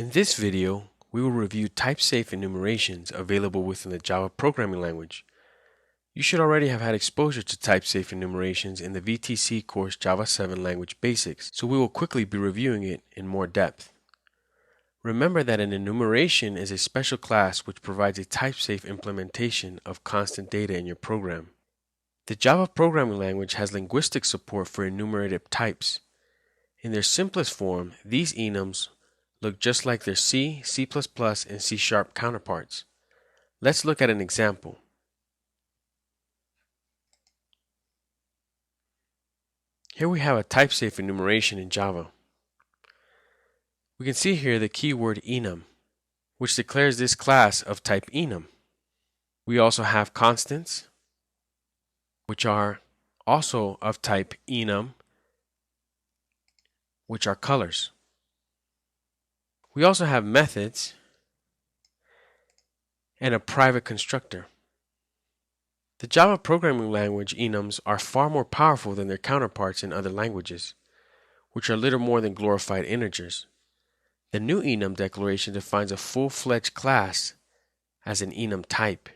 In this video, we will review type-safe enumerations available within the Java programming language. You should already have had exposure to type-safe enumerations in the VTC course Java 7 Language Basics, so we will quickly be reviewing it in more depth. Remember that an enumeration is a special class which provides a type-safe implementation of constant data in your program. The Java programming language has linguistic support for enumerated types. In their simplest form, these enums look just like their C, C++, and C# counterparts. Let's look at an example. Here we have a type-safe enumeration in Java. We can see here the keyword enum, which declares this class of type enum. We also have constants, which are also of type enum, which are colors. We also have methods and a private constructor. The Java programming language enums are far more powerful than their counterparts in other languages, which are little more than glorified integers. The new enum declaration defines a full-fledged class as an enum type.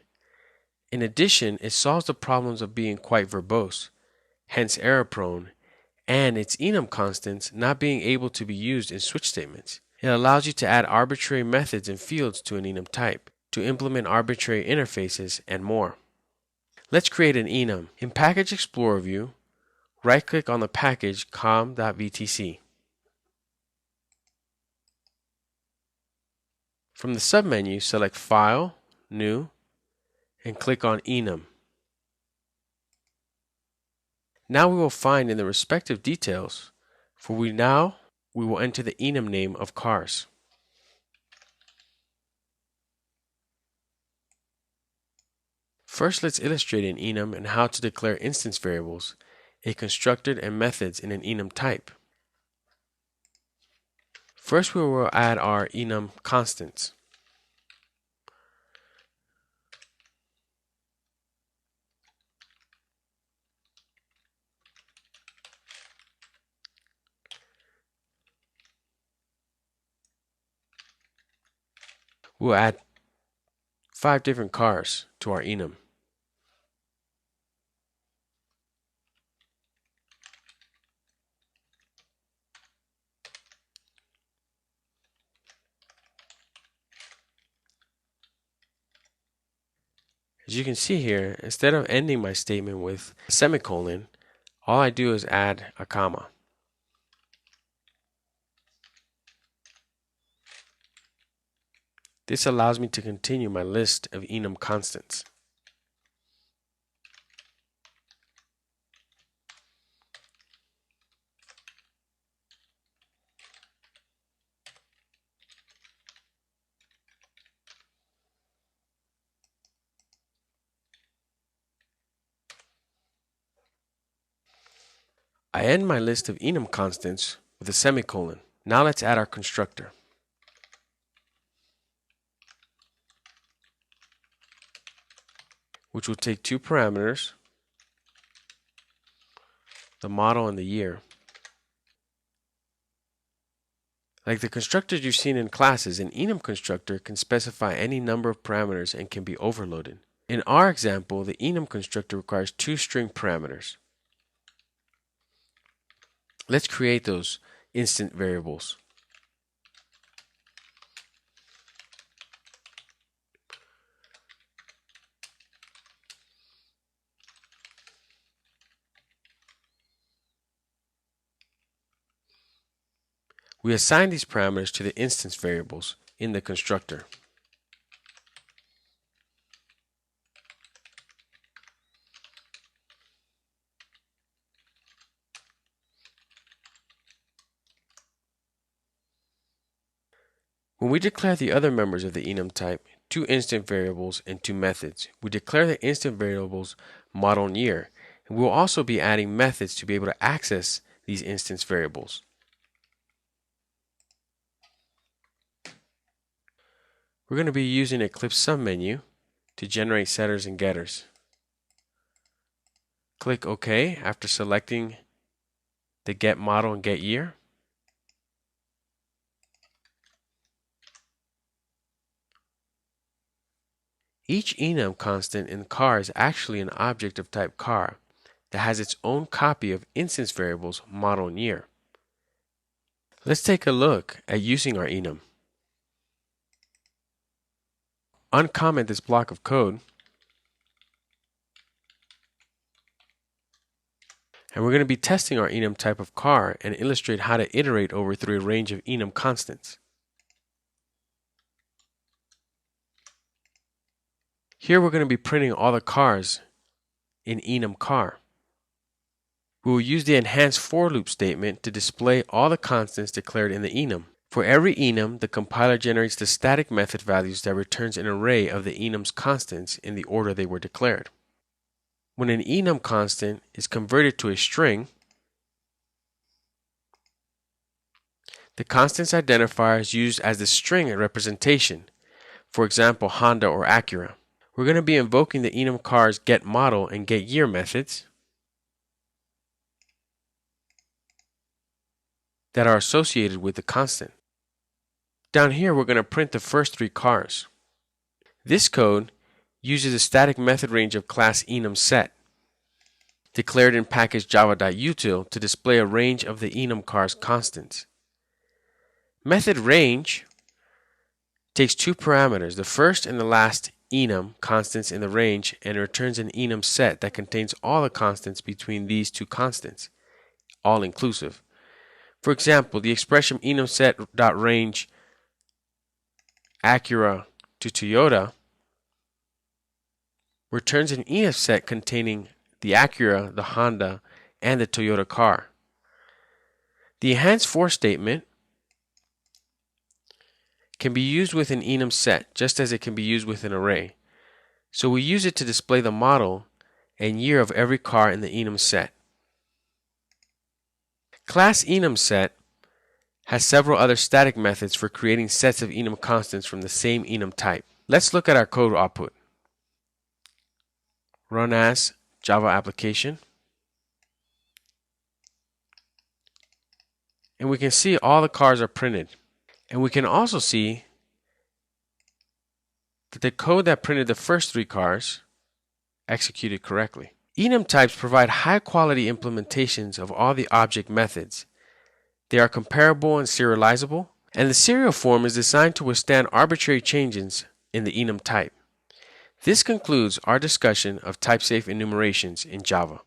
In addition, it solves the problems of being quite verbose, hence error-prone, and its enum constants not being able to be used in switch statements. It allows you to add arbitrary methods and fields to an enum type, to implement arbitrary interfaces, and more. Let's create an enum. In Package Explorer view, right-click on the package com.vtc. From the submenu, select File, New, and click on Enum. Now we will find in the respective details, for we will enter the enum name of cars. First, let's illustrate an enum and how to declare instance variables, a constructor, and methods in an enum type. First, we will add our enum constants. We'll add 5 different cars to our enum. As you can see here, instead of ending my statement with a semicolon, all I do is add a comma. This allows me to continue my list of enum constants. I end my list of enum constants with a semicolon. Now let's add our constructor. Which will take 2 parameters, the model and the year. Like the constructors you've seen in classes, an enum constructor can specify any number of parameters and can be overloaded. In our example, the enum constructor requires 2 string parameters. Let's create those instant variables. We assign these parameters to the instance variables in the constructor. When we declare the other members of the enum type, 2 instant variables and 2 methods, we declare the instant variables model and year, and we will also be adding methods to be able to access these instance variables. We're going to be using Eclipse submenu to generate setters and getters. Click OK after selecting the get model and get year. Each enum constant in car is actually an object of type car that has its own copy of instance variables model and year. Let's take a look at using our enum. Uncomment this block of code, and we're going to be testing our enum type of car and illustrate how to iterate over through a range of enum constants. Here we're going to be printing all the cars in enum car. We will use the enhanced for loop statement to display all the constants declared in the enum. For every enum, the compiler generates the static method values that returns an array of the enum's constants in the order they were declared. When an enum constant is converted to a string, the constant's identifier is used as the string representation, for example Honda or Acura. We're going to be invoking the enum car's getModel and getYear methods that are associated with the constant. Down here we're going to print the first three cars. This code uses a static method range of class enumSet, declared in package java.util to display a range of the enum car's constants. Method range takes two parameters, the first and the last enum constants in the range, and returns an enum set that contains all the constants between these two constants, all inclusive. For example, the expression enumSet.range Acura to Toyota returns an enum set containing the Acura, the Honda, and the Toyota car. The enhanced for statement can be used with an enum set just as it can be used with an array. So we use it to display the model and year of every car in the enum set. Class enumSet has several other static methods for creating sets of enum constants from the same enum type. Let's look at our code output. Run as Java application. And we can see all the cars are printed. And we can also see that the code that printed the first three cars executed correctly. Enum types provide high-quality implementations of all the object methods. They are comparable and serializable, and the serial form is designed to withstand arbitrary changes in the enum type. This concludes our discussion of typesafe enumerations in Java.